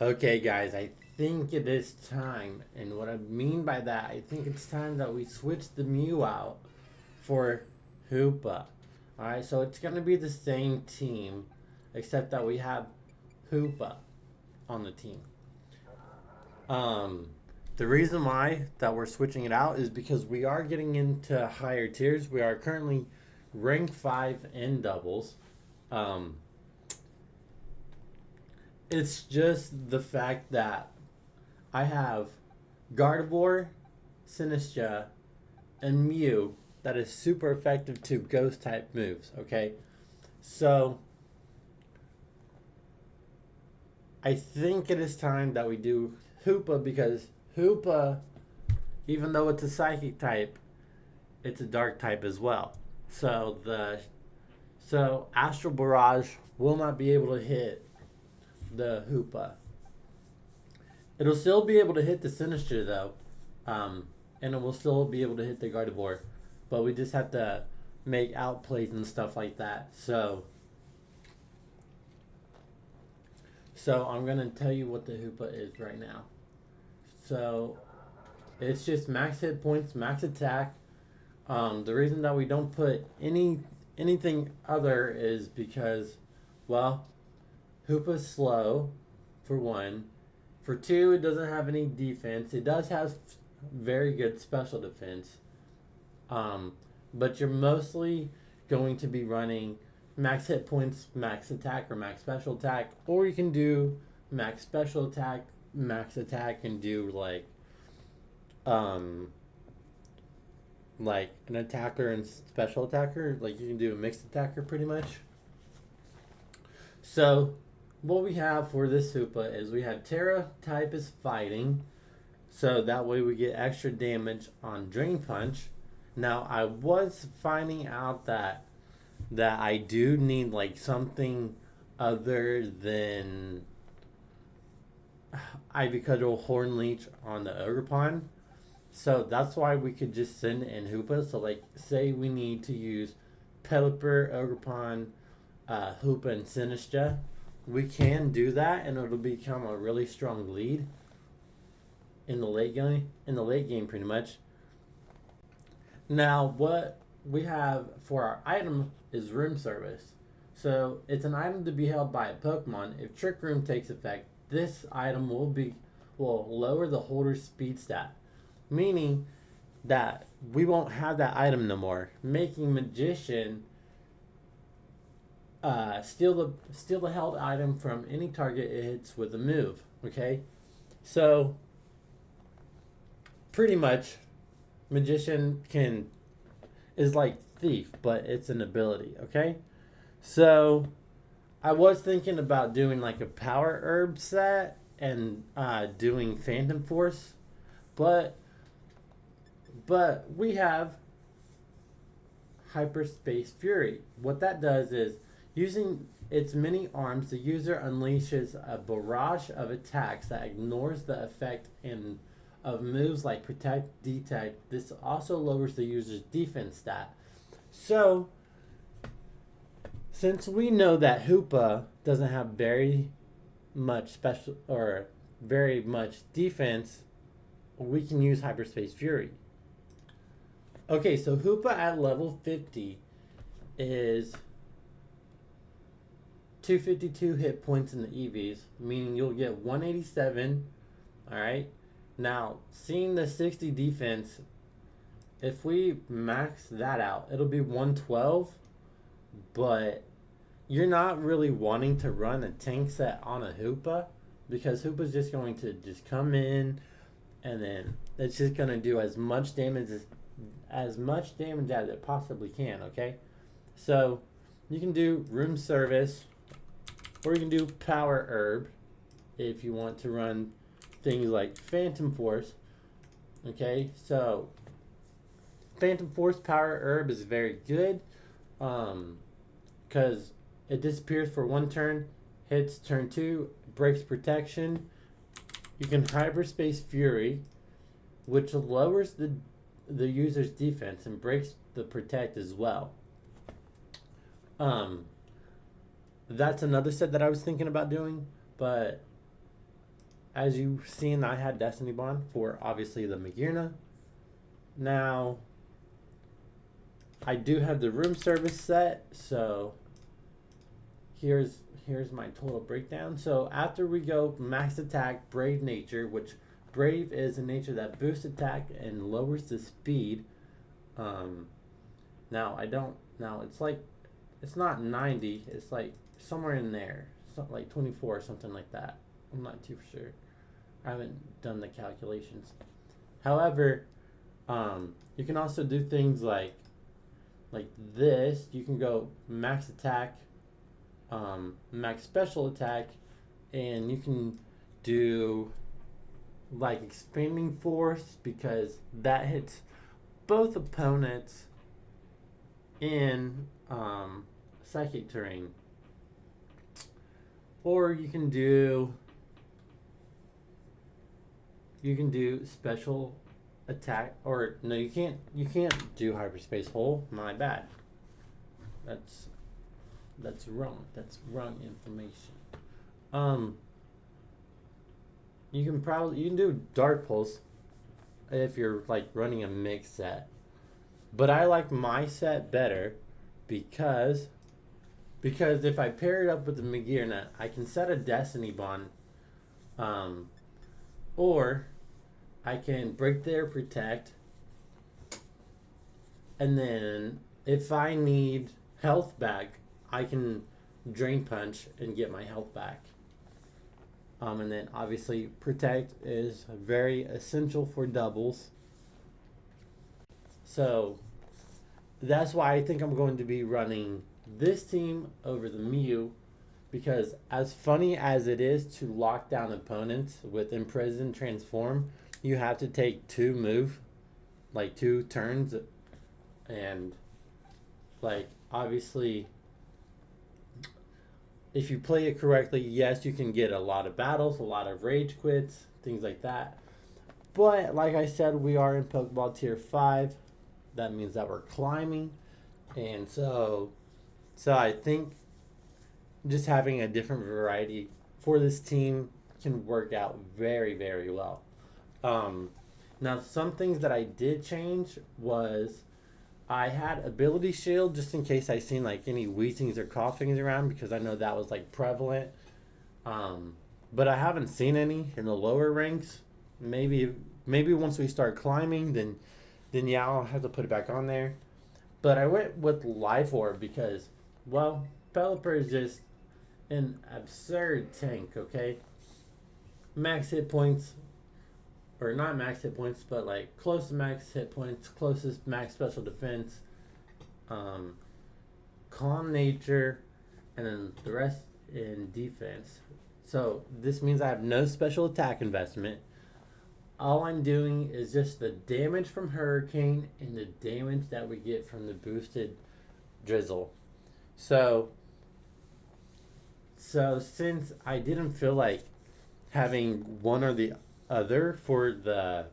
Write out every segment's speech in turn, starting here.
Okay, guys, I think it is time. And what I mean by that, I think it's time that we switch the Mew out for Hoopa. Alright, so it's going to be the same team, except that we have Hoopa on the team. Um, the reason why that we're switching it out is because we are getting into higher tiers. We are currently rank 5 in doubles. Um, it's just the fact that I have Gardevoir, Sinistra, and Mew that is super effective to ghost type moves, okay? So I think it is time that we do Hoopa because Hoopa, even though it's a psychic type, it's a dark type as well. So Astral Barrage will not be able to hit the Hoopa. It'll still be able to hit the Sinister though, and it will still be able to hit the Gardevoir, but we just have to make outplays and stuff like that. So I'm gonna tell you what the Hoopa is right now. So it's just max hit points, max attack. The reason that we don't put anything other is because, well, Hoopa's slow, for one. For two, it doesn't have any defense. It does have very good special defense. Um, but you're mostly going to be running max hit points, max attack, or max special attack, or you can do max special attack, max attack, and do um, like an attacker and special attacker. Like you can do a mixed attacker pretty much. So what we have for this Hoopa is we have Terra type is fighting, so that way we get extra damage on Drain Punch. Now I was finding out that I do need like something other than Ivy Cudgel Horn Leech on the Ogerpon. So that's why we could just send in Hoopa. So like say we need to use Pelipper, Ogerpon, Hoopa, and Sinistra. We can do that and it'll become a really strong lead in the late game pretty much. Now what we have for our item is Room Service. So it's an item to be held by a Pokemon. If Trick Room takes effect, this item will lower the holder's speed stat, meaning that we won't have that item no more, making Magician steal the held item from any target it hits with a move. Okay, so pretty much Magician can is like Thief, but it's an ability. Okay, so I was thinking about doing like a Power Herb set and doing Phantom Force, but we have Hyperspace Fury. What that does is, using its many arms, the user unleashes a barrage of attacks that ignores the effect of moves like Protect, Detect. This also lowers the user's defense stat. So, since we know that Hoopa doesn't have very much special or very much defense, we can use Hyperspace Fury. Okay, so Hoopa at level 50 is 252 hit points in the EVs, meaning you'll get 187. Alright. Now, seeing the 60 defense, if we max that out, it'll be 112. But you're not really wanting to run a tank set on a Hoopa because Hoopa's just going to just come in and then it's just going to do as much damage as it possibly can, okay? So you can do Room Service or you can do Power Herb if you want to run things like Phantom Force. Okay, so Phantom Force Power Herb is very good because it disappears for one turn, hits turn 2, breaks protection. You can Hyperspace Fury, which lowers the user's defense and breaks the protect as well. That's another set that I was thinking about doing, but as you've seen, I had Destiny Bond for obviously the Magirna. Now, I do have the room service set, so here's my total breakdown. So after we go max attack, brave nature, which brave is a nature that boosts attack and lowers the speed. Now I don't. Now it's like, it's not 90. It's like somewhere in there, something like 24 or something like that. I'm not too sure. I haven't done the calculations. However, you can also do things like this. You can go max attack, max special attack, and you can do like expanding force, because that hits both opponents in psychic terrain. Or you can do special attack, or no, you can't do hyperspace hole. My bad. That's wrong. That's wrong information. You can do dart pulse if you're like running a mix set. But I like my set better because if I pair it up with the Magirna, I can set a Destiny Bond, or I can break their protect, and then if I need health back, I can drain punch and get my health back. And then obviously protect is very essential for doubles. So that's why I think I'm going to be running this team over the Mew, because as funny as it is to lock down opponents with Imprison Transform, you have to take 2 turns, and like obviously if you play it correctly, yes, you can get a lot of battles, a lot of rage quits, things like that. But like I said, we are in Pokeball Tier 5. That means that we're climbing. And so I think just having a different variety for this team can work out very, very well. Now, some things that I did change was I had ability shield just in case I seen like any wheezings or coughings around, because I know that was like prevalent. But I haven't seen any in the lower ranks. Maybe once we start climbing, then yeah, I'll have to put it back on there. But I went with Life Orb because, well, Pelipper is just an absurd tank, okay? Max hit points, or not max hit points, but like close to max hit points, closest max special defense, calm nature, and then the rest in defense. So this means I have no special attack investment. All I'm doing is just the damage from Hurricane and the damage that we get from the boosted Drizzle. So since I didn't feel like having one or the other for the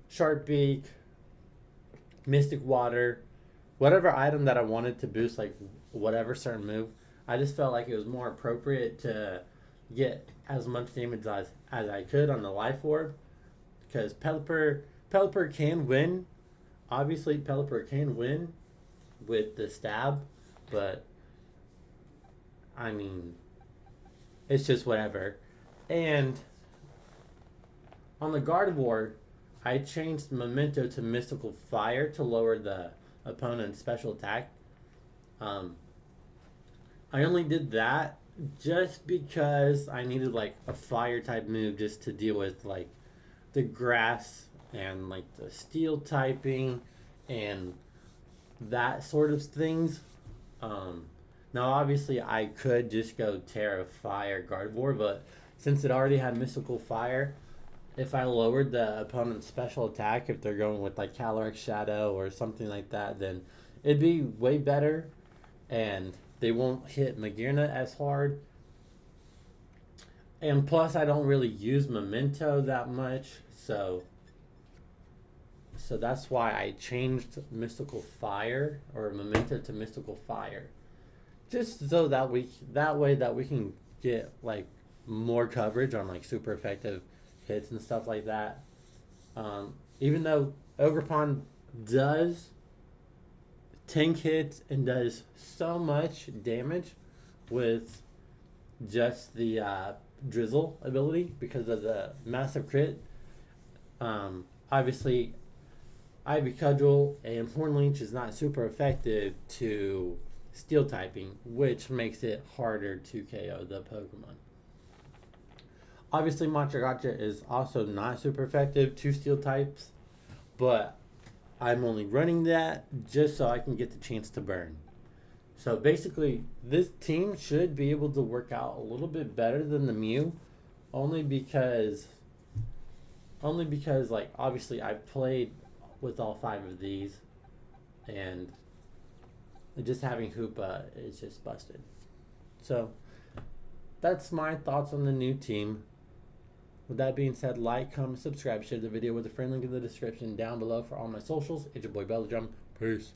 Sharp Beak, Mystic Water, whatever item that I wanted to boost, like whatever certain move, I just felt like it was more appropriate to get as much damage as I could on the Life Orb, because Pelipper can win. Obviously, Pelipper can win with the stab, but I mean, it's just whatever. And on the Gardevoir, I changed Memento to Mystical Fire to lower the opponent's special attack. I only did that just because I needed like a fire type move just to deal with like the grass and like the steel typing and that sort of things. Now obviously I could just go Terra Fire Gardevoir, but since it already had Mystical Fire, if I lowered the opponent's special attack, if they're going with like Calyrex Shadow or something like that, then it'd be way better, and they won't hit Magirna as hard. And plus, I don't really use Memento that much, so that's why I changed Mystical Fire or Memento to Mystical Fire, just so that way we can get like more coverage on like super effective hits and stuff like that. Even though Ogerpon does tank hits and does so much damage with just the drizzle ability because of the massive crit. Obviously, Ivy Cudgel and Hornleech is not super effective to steel typing, which makes it harder to KO the Pokemon. Obviously, Machagacha is also not super effective to steel types, but I'm only running that just so I can get the chance to burn. So basically, this team should be able to work out a little bit better than the Mew, only because like obviously I've played with all 5 of these, and just having Hoopa is just busted. So that's my thoughts on the new team. With that being said, like, comment, subscribe, share the video with a friend. Link in the description down below for all my socials. It's your boy BellyDrum. Peace.